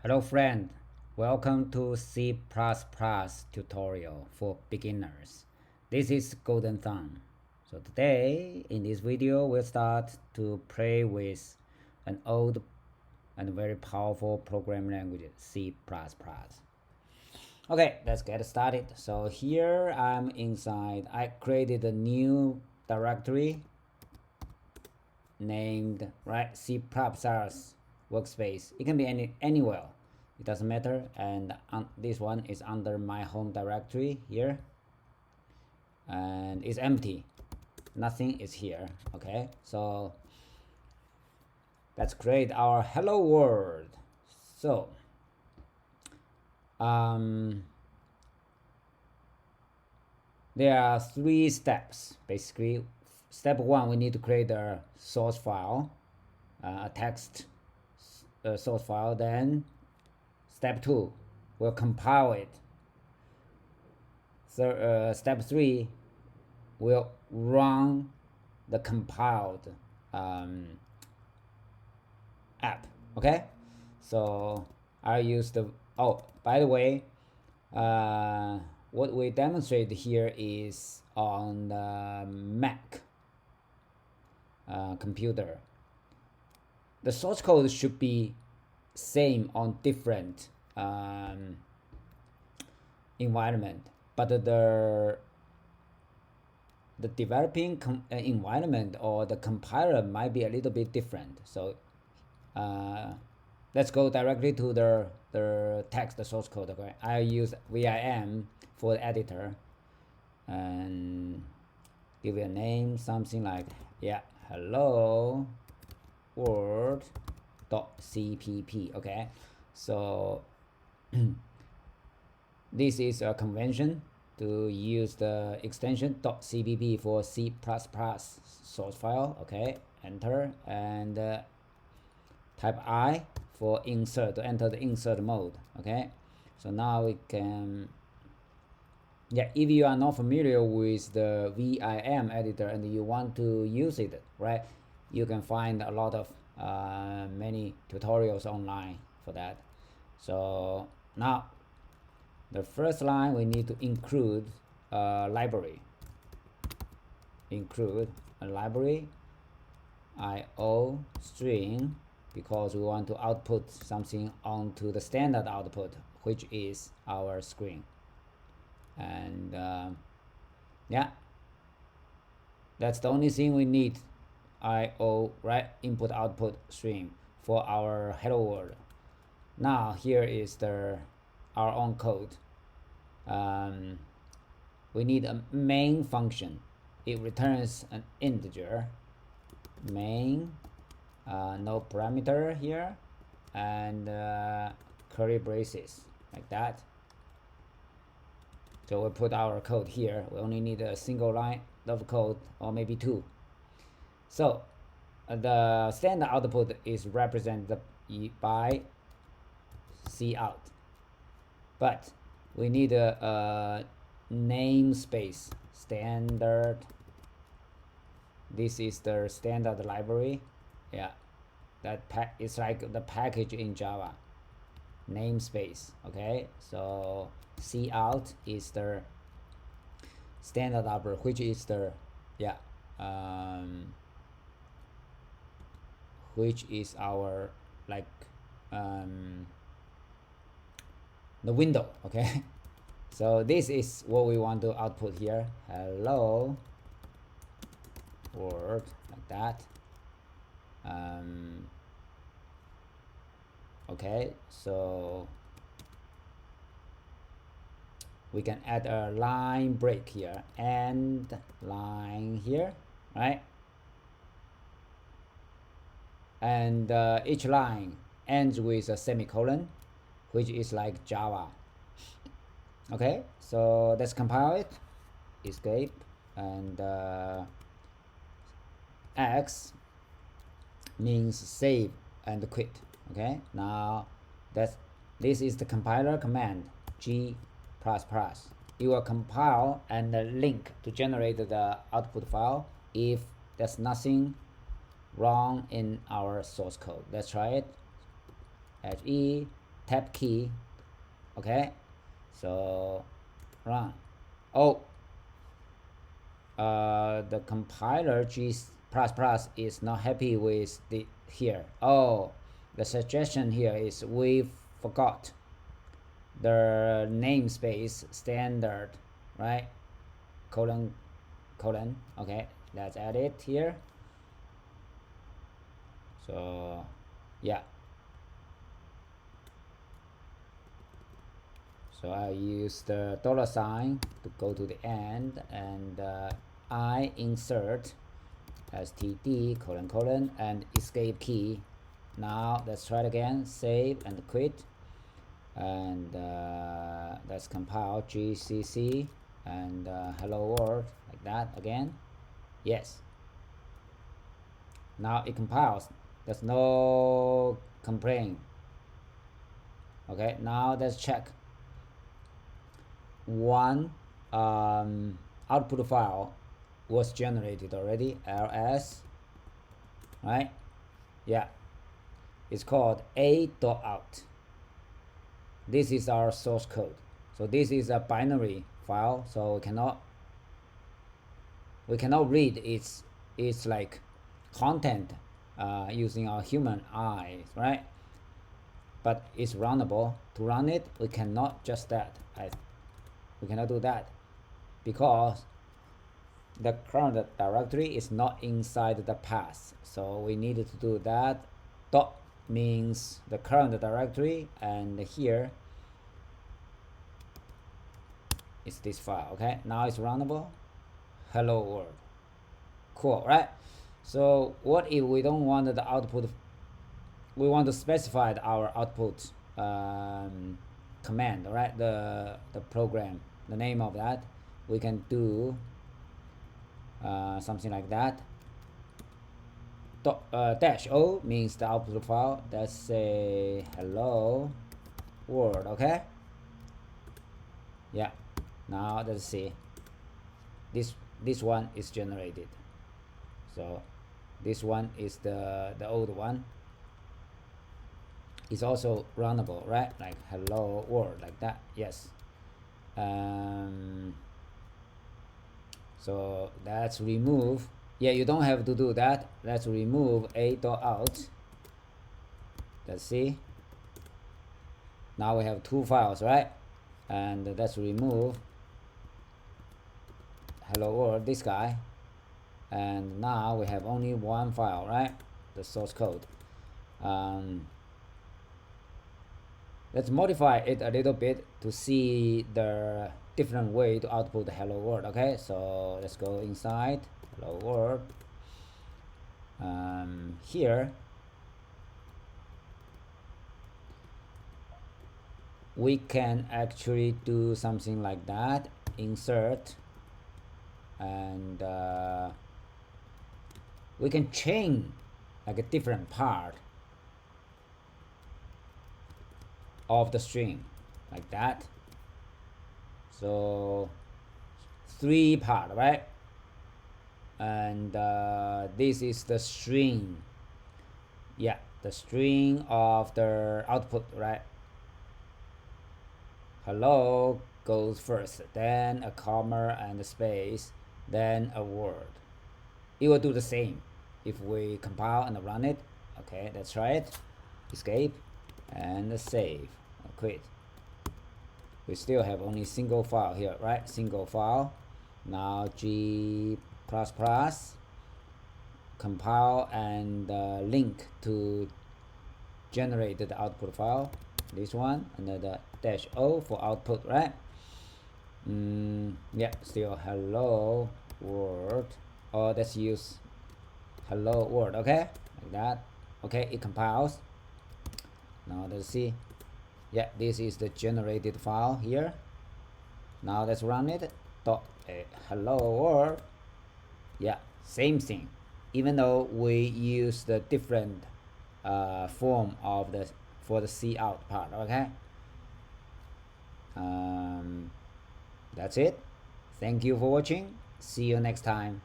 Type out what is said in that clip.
Hello friend, welcome to C++ tutorial for beginners. This is Golden Thumb. So today in this video we'll start to play with an old and very powerful programming language C++. Okay, let's get started. So here I'm inside. I created a new directory named C++ workspace. It can be anywhere, it doesn't matter. And this one is under my home directory here, and it's empty, nothing is here. Okay, so let's create our hello world. So there are 3 steps basically. Step 1, we need to create a source file, a text source file. Then step 2, we'll compile it. So step 3, we'll run the compiled app. Okay, so I use the by the way, what we demonstrate here is on the Mac computer. The source code should be same on different environment, but the developing environment or the compiler might be a little bit different. So let's go directly to the text, the source code. Okay, I use vim for the editor and give it a name, something like hello world.cpp. Okay, so this is a convention to use the extension .cpp for C++ source file. Okay, enter, and type I for insert, to enter the insert mode. Okay, so now we can, if you are not familiar with the vim editor and you want to use it, right, you can find a lot of many tutorials online for that. So now the first line, we need to include a library. Include a library io string, because we want to output something onto the standard output, which is our screen. And that's the only thing we need. io, right, input output string for our hello world. Now here is our own code. We need a main function. It returns an integer main, no parameter here, and curly braces like that. So we put our code here. We only need a single line of code, or maybe 2. So the standard output is represented by cout, but we need a namespace standard. This is the standard library. That is like the package in Java. Namespace. Okay, so cout is the standard output, which is the which is our like the window. Okay, so this is what we want to output here. Hello world, like that. Okay, so we can add a line break here, and line here, right? And each line ends with a semicolon, which is like Java. Okay, so let's compile it. Escape, and X means save and quit. Okay, now this is the compiler command G++. It will compile and link to generate the output file if there's nothing wrong in our source code. Let's try it. HE tab key. Okay, so run. Oh, the compiler G++ is not happy with the here. Oh, the suggestion here is we forgot the namespace standard, right? Colon. Okay, let's add it here. So yeah, so I use the $sign to go to the end, and I insert std : and escape key. Now let's try it again. Save and quit, and let's compile gcc and hello world like that again. Yes, now it compiles. There's no complaint. Okay, now let's check. One output file was generated already, ls, right? Yeah, it's called a.out. This is our source code. So this is a binary file, so we cannot read its like content using our human eyes, right? But it's runnable. To run it, we cannot just that. We cannot do that because the current directory is not inside the path. So we needed to do that. Dot means the current directory, and here is this file. Okay, now it's runnable. Hello world. Cool, right? So what if we don't want the output? We want to specify our output command, right? The program, the name of that. We can do something like that. -o means the output file. Let's say hello world. Okay. Yeah. Now let's see. This one is generated. So this one is the old one. It's also runnable, right? Like hello world, like that. Yes. So let's remove. Yeah, you don't have to do that. Let's remove a.out. Let's see. Now we have two files, right? And let's remove hello world, this guy. And now we have only one file, right? The source code. Let's modify it a little bit to see the different way to output the hello world. Okay, so let's go inside hello world. Here we can actually do something like that. Insert, and we can chain like a different part of the string like that. So 3 part, right? And this is the string. Yeah, the string of the output, right? Hello goes first, then a comma and a space, then a word. It will do the same if we compile and run it. Okay, let's try it. Escape and save. Quit. We still have only single file here, right? Single file. Now G++, compile and link to generate the output file. This one, another -o for output, right? Yeah, still hello world. Or let's use hello world. Okay, like that. Okay, it compiles. Now let's see. Yeah, this is the generated file here. Now let's run it. Hello world. Yeah, same thing. Even though we use the different form of the for the cout part. Okay. That's it. Thank you for watching. See you next time.